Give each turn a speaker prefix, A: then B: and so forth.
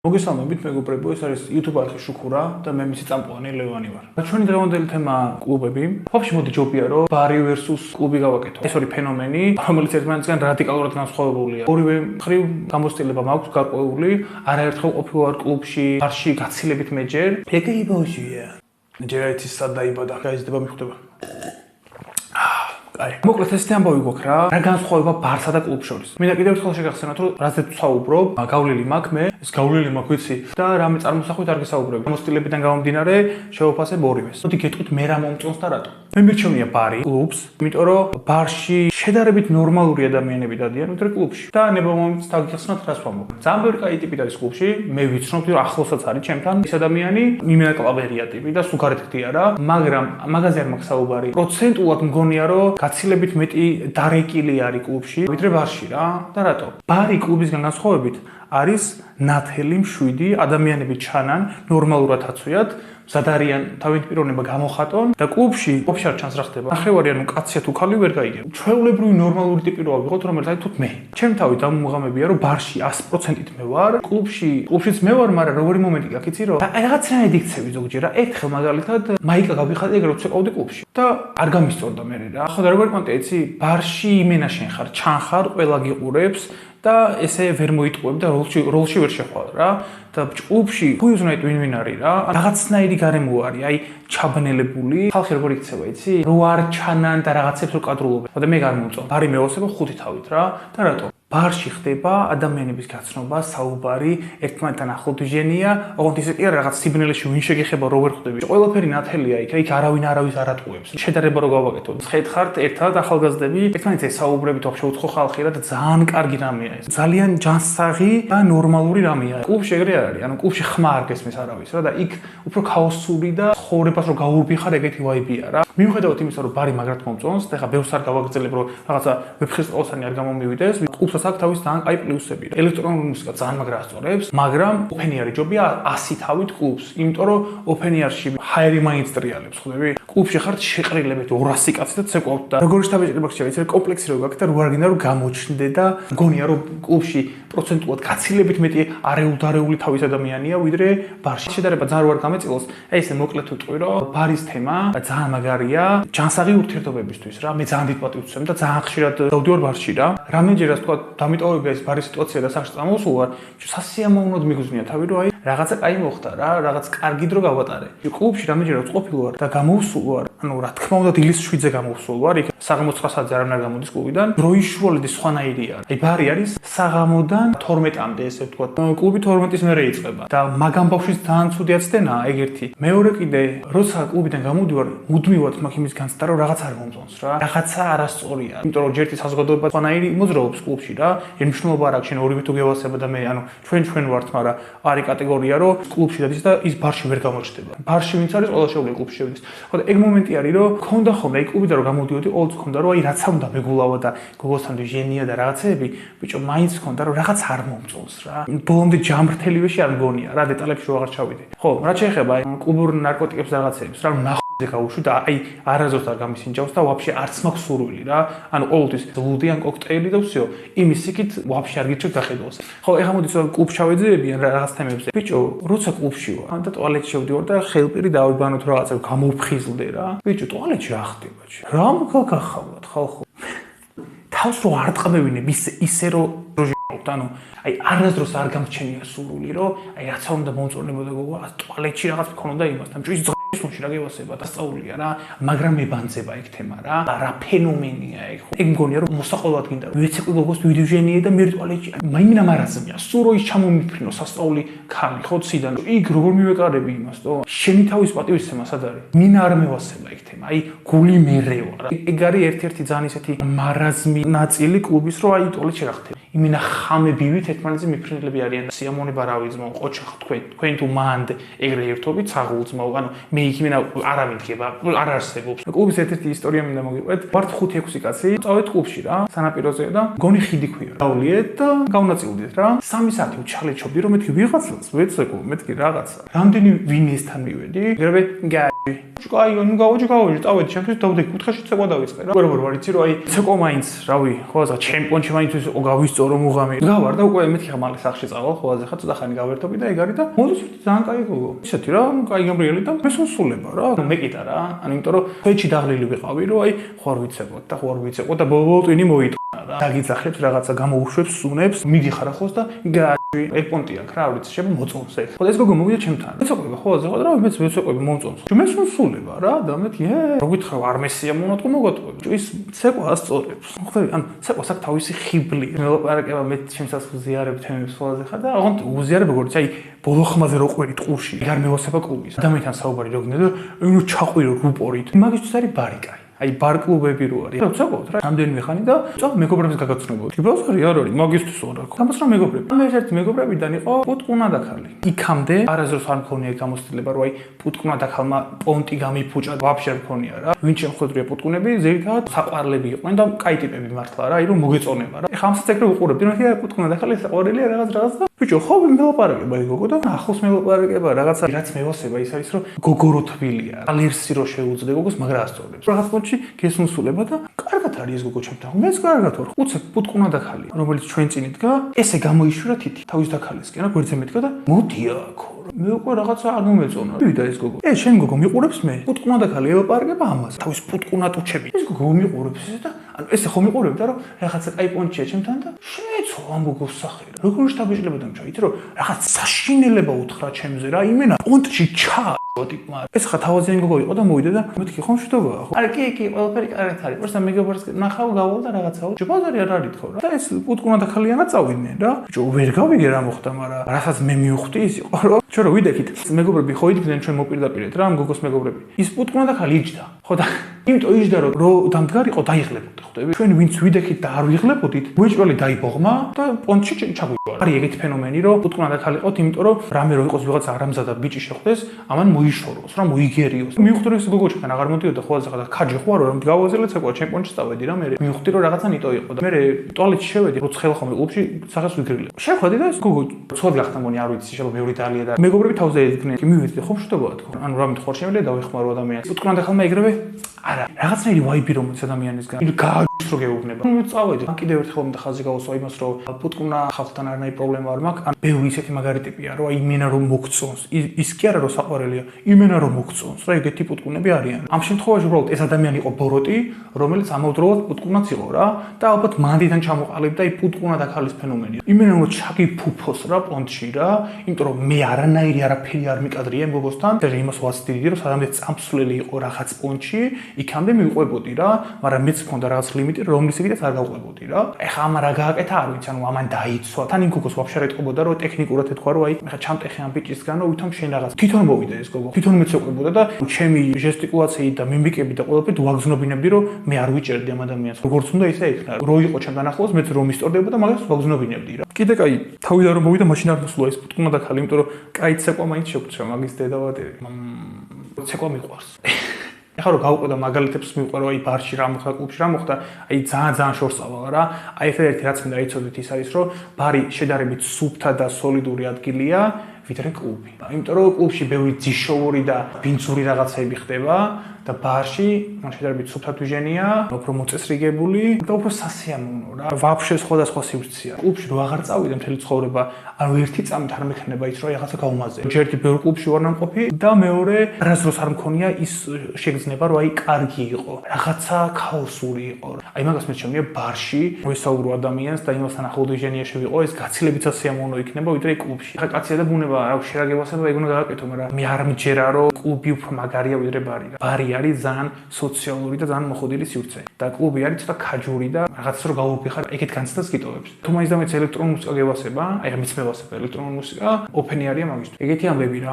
A: მოგესალმებით, მეგობრებო, ეს არის YouTube არხი შუქურა და მე მისი წამყვანი ლევანი ვარ. ჩვენი დღევანდელი თემა კლუბები. Ვაფშე მოდი ჯობია რომ ბარი versus კლუბი გავაკეთო. ეს ორი ფენომენი, რომელიც ერთმანეთისგან რადიკალურად განსხვავებულია. ორივე მხრივ გამოცდილება მაქვს გარკვეული, არაერთხელ ყოფილი ვარ კლუბში, ბარში გაცილებით მეჯერ. ეგრე ბოშია. ჯერაითი სად დაიბადა, გაიზრდება მიხვდება. მოკლედ ეს ამბავი გვაქვს რა განსხვავება ბარსა და კლუბ შორის. მინდა კიდევ ერთხელ შეგახსენოთ, რომ რაზეც ვსაუბრობ, გავლილი მაქვს მე, ეს გავლილი მაქვს ვიცი და რამე წარმოსახვით არ გესაუბრებ. გამოცდილებიდან გამომდინარე, შევაფასებ ორივეს. მოდი გეტყვით მე რა მომწონს და რატო. მე მირჩევნია ბარი, კლუბს, იმიტომ რომ ბარში შედარებით ნორმალური ადამიანები დადიან, ვიდრე კლუბში. და ნებამომից დაგიხსნათ რას ვამბობ. ძალიან ბევრი კაი ტიპი არის კლუბში, მე ვიცნობ, რომ ახლოსაც არის ჩემთან ის ადამიანი, იმენაკლავერია ტიპი და სუქარით ხდია რა, მაგრამ მაგაზე არ მაქვს საუბარი. პროცენტულად მგონია რომ გაცილებით მეტი დარეკილი არის კლუბში, ვიდრე ბარში რა. და რატო? ბარი კლუბისგან განსხვავებით არის ნათელი, მშვიდი, ადამიანები ჩანან, ნორმალურად აცვიათ, მზად არიან თავის პიროვნება გამოხატონ და კლუბში ოფშარ ჩანს რა ხდება. ნახევარი ანუ კაცია თუ ხალი ვერ გაიგებ. ჩვეულებრივი ნორმალური ტიპი რო ავიღოთ, რომელიც აი თუთ მე. ჩემ თავი დამუღამებია რომ ბარში 100%-ით მე ვარ, კლუბშიც მე ვარ, მაგრამ როგორი მომენტი გაქვს იცი რომ რაღაცნაირად იქცევი ზოგჯერ რა. ერთხელ მაგალითად მაიკა გავიხადე ეგრე ვცეყავდი კლუბში და არ გამისწორდა მე რა. ხო და როგორი პონტი იცი, ბარში იმენა შენ ხარ, ჩანხარ, ყველა გიყურებს და ესე ვერ მოიტყუებ და როლში ვერ შეხვალ რა. და კლუბში თუ უზნაით ვინ არის რა, რაღაცნაირი გარემო არის, აი ჩაბნელებული. ხალხი როგორ იქცევა, იცი? რო არ ჩანან და რაღაცებს რო კადრულობენ. და მე არ მომწონს. ბარი მევასება ხუთი თავით რა. და რატო? ბარში ხდება ადამიანების გაცნობა, საუბარი, ერთმანეთთან ახლოდვიჟენია, ოღონდ ისე კი არა რაღაც სიბნელეში ვინ შეგეხება რო ვერ ხვდები. ყველაფერი ნათელია იქ არავინ არავის არ ატყუებს. შედარება რო გავაკეთოთ. ხედხართ ერთად ახალგაზრდები, ერთმანეთზე საუბრებით ვაფშე უცხო ხალხი რა და ძალიან კარგი რამეა ეს. ძალიან ჯანსაღი და ნორმალური რამეა. კლუბში ეგრე არ არის. ანუ კლუბში ხმა არ გესმის არავის რა და იქ უფრო ქაოსური და ცხოვრებას რო გაურბიხარ ეგეთი ვაიბია რა. მიუხედავად იმისა რომ ბარი მაგრად მომწონს, და ხა ბევრს არ გავაგრძელებ რომ რაღაცა ვეფხისტყაოსანი არ გამომივიდეს, კლუბს აქ თავის ძალიან კაი პლუსები. ელექტრონული მუსიკა ძალიან მაგრა ასწორებს, მაგრამ ოფენიარი ჯობია 100 თავით კლუბს, იმიტომ რომ ოფენიარში ჰაერი მაინც ტრიალებს, ხვდები? კლუბში ხართ შეყრილებით 200 კაცი და ცეკვავთ და როგორი შტაბეჭდება გქცევა, იცი კომპლექსი რო გაქვს და რო არ გინდა რომ გამოჩნდე და მგონია რომ კლუბში პროცენტულად გაცილებით მეტი არეულდარეული თავის ადამიანია, ვიდრე ბარში. შედარება ძალიან რო არ გამეწილოს, აი ესე მოკლედ ვიტყვი რომ ბარის თემა ძალიან მაგარია ჯანსაღი ურთიერთობებისთვის რა. მე ძალიან დიდ პატივს ვცემ და ძალიან ხშირად დავდივარ ბარში რა. რამდენჯერაც თქვა დამიტოვებია ეს ბარის სიტუაცია და სახში წამოვსულ ვარ, სასიამოვნოდ მიგუზნია თავი რომ აი რაღაცა კაი მოხდა რა, რაღაც კარგი დრო გავატარე. კლუბში რამდენჯერაც ყოფილი ვარ და გამოვსულ ვარ, ანუ რა თქმა უნდა დილის 7-ზე გამოვსულ ვარ, იქ საღამო 9 საათზე არ გამოდის კლუბიდან. დროის შუალედი სხვანაირია. აი ბარი არის საღამოდან 12-მდე ესე ვთქვა. კლუბი 12-ის მერე იწყება და მაგამ ბავშვის ძალიან ცუდი აცდენაა ეგ ერთი. მეორე კიდე, როცა კლუბიდან გამოდივარ, მუდმივად მაქვს იმის განცდა რომ რაღაც არ მომწონს რა. რაღაცა არასწორია. იმიტომ რომ ჯერთი საზოგადოება სხვანაირი მოძრაობს კლუბში რა. ეს მნიშვნელობა არ აქვს შენ ორივე თუ გევასება და მე ანუ ჩვენ ვართ, მაგრამ არის კატეგორია რომ კლუბში დადის და ის ბარში ვერ გამოჩნდება. ბარში ვინც არის, ყველა შეუძლია კლუბში შევიდეს. ხო და ეგ მომენტი არის რომ ქონდა ხოლმე აი კლუბიდან რომ გამოდიოდი, ყოველთვის ქონდა რომ აი რაცა უნდა მეგულავა და გოგოსთან ჟენია და რაღაცეები, ბიჭო მაინც ქონდა რომ რაღაც არ მომწონს რა. ბოლომდე ჯამრთელივეში არ მგონია რა, დეტალებში რო აღარ ჩავიდე. ხო, რა შეეხება აი კლუბურ ნარკოტიკებს რაღაცეებს რა, ნახე გავუშვი და აი არაზოს არ გამისინჯავს და ვაფშე არც მაქვს სურვილი რა. ანუ ყოველთვის ლუდი ან კოქტეილი და ვсё. იმის იქით ვაფშე არ გირჩევ გახედოს. ხო, ეხლა მოდი კლუბ ჩავეძიები ან რაღაც თემებზე. ბიჭო, როცა კლუბში ვარ, ან და ტუალეტში შევდივარ და ხელპირი დავიბანოთ რაღაცა გამოვფხიზლდე რა. ბიჭო, ტუალეტში რა ხდება? რა მოგახავთ ხალხო? თავს რო არ ტყმევინებ ისე რომ ანუ აი არასდროს არ გამჩენია სურვილი რომ აი რაცა უნდა მომწონებოდა გოგო ტუალეტში რაღაც მქონოდა იმასთან ჭვის ძღისმოში რა გევასება დასწაულია რა, მაგრამ მებანძება ეგ თემა რა. რა ფენომენია ეგ ხო. ეგ მგონია რომ მოსაყოლად გინდა ვეცეკვი გოგოს ვიდიოჟენიე და მე ტუალეტში მაიმინა მარაზმია სულ რო ის ჩამომიფრინო სასწაული ხალი ხო ციდან იქ როგორ მივეკარები იმას თო შენი თავის პატივისცემა სად არის მინა არ მევასება ეგ თემა აი გული მერევა რა. ეგ არის ერთ-ერთი ძალიან ისეთი მარაზმი ნაწილი კლუბის რომ აი ტუალეტში რა ხდება იმენა ხამებივით ერთმანეთზე მიფრინებლები არიან და სიამონება რა ვიზმო ყოჩა თქვენ თუ მანდ ეგრე ერთობით საღულძმო ანუ მე იქ იმენა არავინ დგება არ არსებობს. კლუბის ერთ-ერთი ისტორია მინდა მოგიყვეთ. ვართ 5-6 კაცი, წავით კლუბში რა, სანაპიროზე და გონი ხიდი ქვია. გავლიეთ და გავნაწილდით რა. 3 საათი უჩალეჩობდი რომ მეთქი ვიღაცას, ვეცეკო, მეთქი რაღაცა. რამდენი ვინესთან მივედი? ეგრევე აი, ნუ გავაჯი, წავედი ჩემთვის დავდე კუთხეში ცეკვა დავიწყე რა. როგორ ვარ იცი რომ აი ცეკვა მაინც, რავი, ხოლმე ჩემპიონში მაინც იყო გავისწორო მუღამი. გავარ და უკვე მეთქი ხა მალე სახში წავალ, ხოლმე ხა ცოტა ხანი გავერთობი და ეგ არის და მოდის ძალიან კაი გოგო. ისეთი რა, კაი გამრიელი და მე სულსულება რა. მეკიდა რა. ანუ იმიტომ რომ ფეჩი დაღლილი ვიყავი, რომ აი ხوار ვიცებოთ და ბოლო ტვინი მოიტყნა რა. დაგიძახებს რაღაცა გამოუშვებს, სუნებს, მიდიხარ ახოს და გააჩვი. ეგ პონტი აქვს რა, ვიცი, შეიძლება მოწონს ეგ. ხოლმე ეს გოგო მოვიდა ჩემთან. მეცოყვება ხოლმე ხო და მეც მეცოყვები მომწონს. მე სულსულება რა და მეთქი რო გითხრა არ მესია მონატყო მოგატყუები. ის ცეკვა ასწორებს. ხვდები, ანუ ცეკვას აქვს თავისი ხიბლი. მელაპარაკება მე ჩემსაც უზიარებ თემებს ხოლმე ხა და აღონ უზიარებ როგორც აი ბოლო ხმაზე რო ყვერი ტყურში. ეგ არ მევასება კლუბის. ადამიანთან საუბარი რო გინდა და ნუ ჩაყვირო რუპორით. მაგისთვის არის ბარიკაი. აი ბარ კლუბები რო არის. რა ვცხოვრობთ რა. რამდენიმე ხანი და წავ მეგობრებს გაგაცნობოთ. ტიპოს არ არის მაგისტრის ორა. გამოსრა მეგობრები. მე ერთ მეგობრებიდან იყო პუტკუნა და ქალი. იქამდე არასდროს არ მქონია გამოცდილება რომ აი პუტკუნა და ქალმა პონტი გამიფუჭა. ვაფშე არ მქონია რა. ვინ შემოხვედრია პუტკუნები, ზეითად საყვარლები იყვნენ და კაი ტიპები მართლა რა. აი რომ მოგეწონება რა. ეხა ამსაც ეგრე უყურებდი რომ აი პუტკუნა და ქალი საყვარელია რაღაც და ბიჭო ხო მელაპარაკება აი გოგო და ახლოს მელაპარაკება რაღაცა რაც მევასება ის არის რომ გოგო რო თბილია. ალერსი რო შეუძლე გოგოს მაგრამ ასწორებს. რაღაც პონტში გესუნსულება და კარგად არის ეს გოგო ჩემთან. მეც კარგად ვარ. უცებ პუტკუნა და ქალი, რომელიც ჩვენ წინ იდგა, ესე გამოიშვირა თითი თავის და ქალისკენ, რა გვერდზე მეტყვა და მოდი აქ. მე უკვე რაღაცა არ მომეწონა. ვიდა ეს გოგო. შენ გოგო მიყურებს მე? პუტკუნა და ქალი ელაპარაკება ამას. თავის პუტკუნა ტუჩები. ეს გოგო მიყურებს ესე და ანუ ესე ხო მიყურებდა რომ რაღაცა კაი პონტია ჩემთან და შეეცო ამ გოგოს სახე. როგორ შტაბიჟლებოდა ჩემ, იცი რომ რაღაც საშინელება უთხრა ჩემზე რა, იმენა პონტში ჩა ტიპმა. ეს ხა თავაზიანი გოგო იყო და მოვიდა და მეთქი ხომ შტობა ხო? არა კი, ყველაფერი კარგად არის. პროსტა მეგობრებს ნახავ გავალ და რაღაცაო. ბაზარი არ არის თქო რა. და ეს პუტკუნა და ქალიანა წავიდნენ რა. ბიჭო ვერ გავიგე რა მოხდა, მაგრამ რასაც მე მივხვდი ის იყო რომ ჩვენ რო ვიდექით მეგობრები ხო იდგნენ ჩვენ მოპირდაპირეთ რა ამ გოგოს მეგობრები. ის პუტკუნა და ქალი იჯდა. ხო და იმიტომ იჯდა რომ დამდგარიყო დაიღლებოდა ხვდები. ჩვენ ვინც ვიდექით და არ ვიღლებოდით, უეჭველი დაიბოღმა და პონტში ჩაგვიყვარა. არის ეგეთი ფენომენი რომ პუტკუნა და ქალი ყოთ, იმიტომ რომ რამე რო იყოს ვიღაცა არამზადა ბიჭი შეხვდეს, ამან მოიშოროს რა მოიგერიოს. მივხვდი რომ ეს გოგო ჩემთან აღარ მოდიოდა ხოლმე და ქაჯი ხო არ ვარ რომ გავაზელე ცეკვა ჩემპიონში წავედი რა მე. მივხვდი რომ რაღაცა ნიტო იყო და მე ტუალეტში შევედი რო ცხელ ხომ კლუბში სახეს ვიგრილე. შეხვედი და ეს გოგო ცოტა გახდა მგონი არ ვიცი შეიძლება ბევრი დალია და მეგობრები თავზე ეძგნენ. კი მივედი ხომ შტობაა თქო. ანუ რამე თქო შემიძლია დავეხმარო ადამიანს. პუტკუნა და ხალმა ეგრევე არა რაღაცნაირი ვაიბი რომ მოც ადამიანისგან. იმ გააჩს რო გეუბნება. ნუ წავედი. კიდევ ერთხელ მინდა ხაზი გავუსვა იმას რომ პუტკუნა ხალხთან არანაირი პრობლემა არ მაქვს. ან ბევრი ისეთი მაგარი ტიპია რომ აი იმენა რომ მოგწონს. ის კი არა რომ საყვარელია. იმენა რომ მოგწონს რა ეგეთი პუტკუნები არიან. ამ შემთხვევაში უბრალოდ ეს ადამიანი იყო ბოროტი, რომელიც ამავდროულად პუტკუნაც იყო რა და ალბათ მანდიდან ჩამოყალიბდა აი პუტკუნა და ქალის ფენომენი. იმენა რომ ჩაგიფუფოს რა პონტში რა, იმიტომ რომ მე არანაირი არაფერი არ მიკადრია იმ გოგოსთან და იმას ვაცდიდი რომ სადამდე წამსვლელი იყო რაღაც პონტში, იქამდე მივყვებოდი რა, მაგრამ მეც მქონდა რაღაც ლიმიტი, რომლისგანაც არ გავყვებოდი რა. ეხა ამა რა გააკეთა არ ვიცი, ანუ ამან დაიცვა. თან იმ გოგოს ვაფშე არ ეტყობოდა რომ ტექნიკურად ეთქვა რომ აი ეხა ჩამტეხე ამ ბიჭისგან რომ ვითომ შენ რაღაც თვითონ მოვიდა ეს გოგო. თვითონ მეცოყებოდა და ჩემი ჟესტიკულაციით და მიმიკებით და ყველაფრით ვაგზნობინებდი რომ მე არ ვიჭერდი ამ ადამიანს. როგორც უნდა ისე იქნა. რო იყო ჩემთან ახლოს მეც რომ ისტორდებოდა, მაგას ვაგზნობინებდი რა. კიდე კაი, თავიდან რომ მოვიდა მაშინ არ მოსულა ეს პუტკუნა და ქალი, იმიტომ რომ კაი ცეკვა მაინც შეგვწია მაგის დედავატერი. ცეკვა მიყვარს. ეხლა რომ გავუყო და მაგალითებს მივყვარო აი ბარში რა მოხდა, კლუბში რა მოხდა, აი ძალიან შორს წავალ რა. აი ეს ერთი რაც მინდა იცოდეთ ის არის რომ ბარი შედარებით სუფთა და სოლიდური ადგილია, ვიდრე კლუბი. იმიტომ რომ კლუბში ბევრი ძიშოვური და ბინძური რაღაცები ხდება და ბარში მან შედარებით სუფთა თვიჟენია, უფრო მოწესრიგებული და უფრო სასიამოვნო რა. ვაფშე სხვადასხვა სივრცეა. კლუბში რო აღარ წავიდე მთელი ცხოვრება, ანუ ერთი წამით არ მექნება ის რომ რაღაცა გავუმაზე. ჯერ ბევრ კლუბში ვარ ნამყოფი და მეორე არასდროს არ მქონია ის შეგრძნება რომ აი კარგი იყო, რაღაცა ქაოსური იყო. აი მაგას მე შემიძლია ბარში ვესაუბრო ადამიანს და იმასთან ახლო თვიჟენიაში ვიყო, ეს გაცილებით სასიამოვნო იქნება ვიდრე კლუბში. ახლა კაცია და ბუნება რა შერაგებასება ეგ უნდა გააკეთო, მაგრამ მე არ მჯერა რომ კლუბი უფრო მაგარია ვიდრე ბარი. ბარი არის ძალიან სოციალური და ძალიან მოხდილი სივრცე და კლუბი არის ცოტა ქაჯური და რაღაცას რო გავუფიხარ ეგეთ განცდას გიტოვებს. თუ მაინც და მეც ელექტრონული მუსიკა გევასება, აი ამიც მევასება ელექტრონული მუსიკა, ოფენი არია მაგისთვის. ეგეთი ამბები რა.